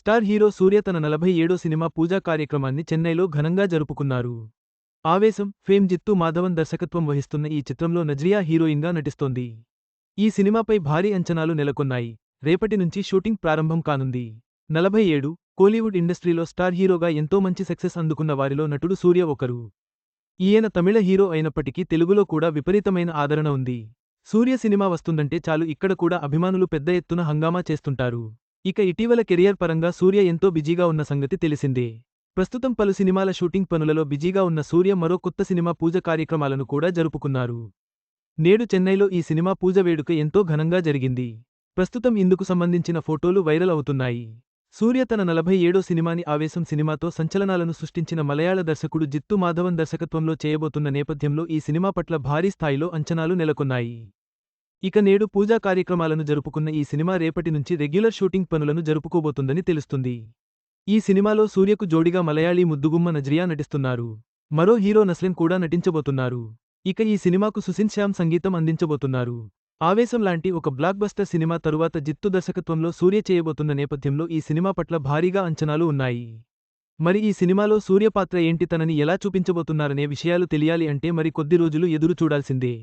Star hero సూర్య తన 47 cinema పూజా కార్యక్రమాన్ని చెన్నైలో ఘనంగా జరుపుకున్నారు. ఆవేశం, ఫేమ్ జిత్తు మాధవన్ దర్శకత్వం వహిస్తున్న ఈ చిత్రంలో నజ్రియా హీరోయిన్గా నటిస్తోంది. ఈ సినిమాపై భారీ అంచనాలు నెలకొన్నాయి. రేపటి నుంచి షూటింగ్ ప్రారంభం కానుంది. 47 కోలీవుడ్ ఇండస్ట్రీలో స్టార్ హీరోగా ఎంతో మంచి సక్సెస్ అందుకున్న వారిలో నటుడు సూర్య ఒకరు. ఈయన తమిళ హీరో అయినప్పటికీ తెలుగులో కూడా విపరీతమైన ఆదరణ ఉంది. సూర్య సినిమా వస్తుందంటే చాలు ఇక్కడ కూడా అభిమానులు పెద్ద ఎత్తున హంగామా చేస్తుంటారు. ఇక ఇటీవల కెరియర్ పరంగా సూర్య ఎంతో బిజీగా ఉన్న సంగతి తెలిసిందే. ప్రస్తుతం పలు సినిమాల షూటింగ్ పనులలో బిజీగా ఉన్న సూర్య మరో కొత్త సినిమా పూజ కార్యక్రమాలను కూడా జరుపుకున్నారు. నేడు చెన్నైలో ఈ సినిమా పూజ వేడుక ఎంతో ఘనంగా జరిగింది. ప్రస్తుతం ఇందుకు సంబంధించిన ఫోటోలు వైరల్ అవుతున్నాయి. సూర్య తన 47 సినిమాని ఆవేశం సినిమాతో సంచలనాలను సృష్టించిన మలయాళ దర్శకుడు జిత్తు మాధవన్ దర్శకత్వంలో చేయబోతున్న నేపథ్యంలో ఈ సినిమా పట్ల భారీ స్థాయిలో అంచనాలు నెలకొన్నాయి. ఇక నేడు పూజా కార్యక్రమాలను జరుపుకున్న ఈ సినిమా రేపటి నుంచి రెగ్యులర్ షూటింగ్ పనులను జరుపుకోబోతుందని తెలుస్తుంది. ఈ సినిమాలో సూర్యకు జోడిగా మలయాళీ ముద్దుగుమ్మ నజ్రియా నటిస్తున్నారు. మరో హీరో నస్లిన్ కూడా నటించబోతున్నారు. ఇక ఈ సినిమాకు సుసిన్ శ్యామ్ సంగీతం అందించబోతున్నారు. ఆవేశం లాంటి ఒక బ్లాక్ బస్టర్ సినిమా తరువాత జిత్తు దర్శకత్వంలో సూర్య చేయబోతున్న నేపథ్యంలో ఈ సినిమా పట్ల భారీగా అంచనాలు ఉన్నాయి. మరి ఈ సినిమాలో సూర్య పాత్ర ఏంటి, తనని ఎలా చూపించబోతున్నారనే విషయాలు తెలియాలి అంటే మరి కొద్ది రోజులు ఎదురు చూడాల్సిందే.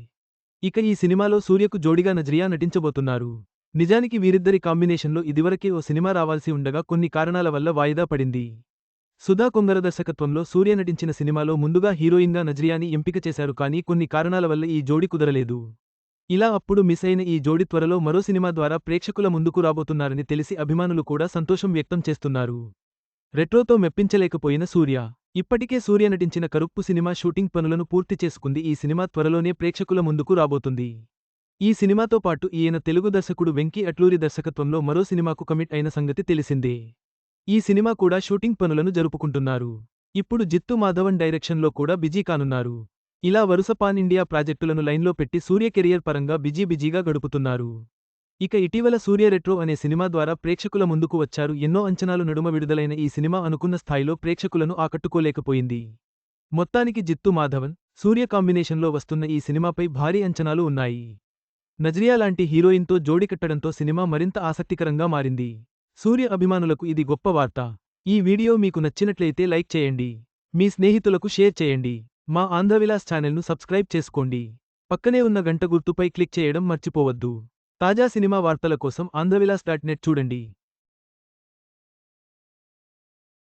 ఇక ఈ సినిమాలో సూర్యకు జోడిగా నజ్రియా నటించబోతున్నారు. నిజానికి వీరిద్దరి కాంబినేషన్లో ఇదివరకే ఓ సినిమా రావాల్సి ఉండగా కొన్ని కారణాల వల్ల వాయిదా పడింది. సుధా కొంగర దర్శకత్వంలో సూర్య నటించిన సినిమాలో ముందుగా హీరోయిన్గా నజ్రియాని ఎంపిక చేశారు, కానీ కొన్ని కారణాల వల్ల ఈ జోడి కుదరలేదు. ఇలా అప్పుడు మిస్ అయిన ఈ జోడి త్వరలో మరో సినిమా ద్వారా ప్రేక్షకుల ముందుకు రాబోతున్నారని తెలిసి అభిమానులు కూడా సంతోషం వ్యక్తం చేస్తున్నారు. రెట్రోతో మెప్పించలేకపోయిన సూర్య. ఇప్పటికే సూర్య నటించిన కరుప్పు సినిమా షూటింగ్ పనులను పూర్తి చేసుకుంది. ఈ సినిమా త్వరలోనే ప్రేక్షకుల ముందుకు రాబోతుంది. ఈ సినిమాతో పాటు ఈయన తెలుగు దర్శకుడు వెంకీ అట్లూరి దర్శకత్వంలో మరో సినిమాకు కమిట్ అయిన సంగతి తెలిసిందే. ఈ సినిమా కూడా షూటింగ్ పనులను జరుపుకుంటున్నారు. ఇప్పుడు జిత్తు మాధవన్ డైరెక్షన్లో కూడా బిజీ కానున్నారు. ఇలా వరుస పాన్ ఇండియా ప్రాజెక్టులను లైన్లో పెట్టి సూర్య కెరియర్ పరంగా బిజీగా గడుపుతున్నారు. ఇక ఇటీవల సూర్య రెట్రో అనే సినిమా ద్వారా ప్రేక్షకుల ముందుకు వచ్చారు. ఎన్నో అంచనాలు నడుమ విడుదలైన ఈ సినిమా అనుకున్న స్థాయిలో ప్రేక్షకులను ఆకట్టుకోలేకపోయింది. మొత్తానికి జిత్తు మాధవన్, సూర్య కాంబినేషన్లో వస్తున్న ఈ సినిమాపై భారీ అంచనాలు ఉన్నాయి. నజ్రియా లాంటి హీరోయిన్తో జోడి కట్టడంతో సినిమా మరింత ఆసక్తికరంగా మారింది. సూర్య అభిమానులకు ఇది గొప్ప వార్త. ఈ వీడియో మీకు నచ్చినట్లయితే లైక్ చేయండి. మీ స్నేహితులకు షేర్ చేయండి. మా ఆంధ్రవిలాస్ ఛానల్ను సబ్స్క్రైబ్ చేసుకోండి. పక్కనే ఉన్న గంట గుర్తుపై క్లిక్ చేయడం మర్చిపోవద్దు. తాజా సినిమా వార్తల కోసం ఆంధ్రవిలాస్.net చూడండి.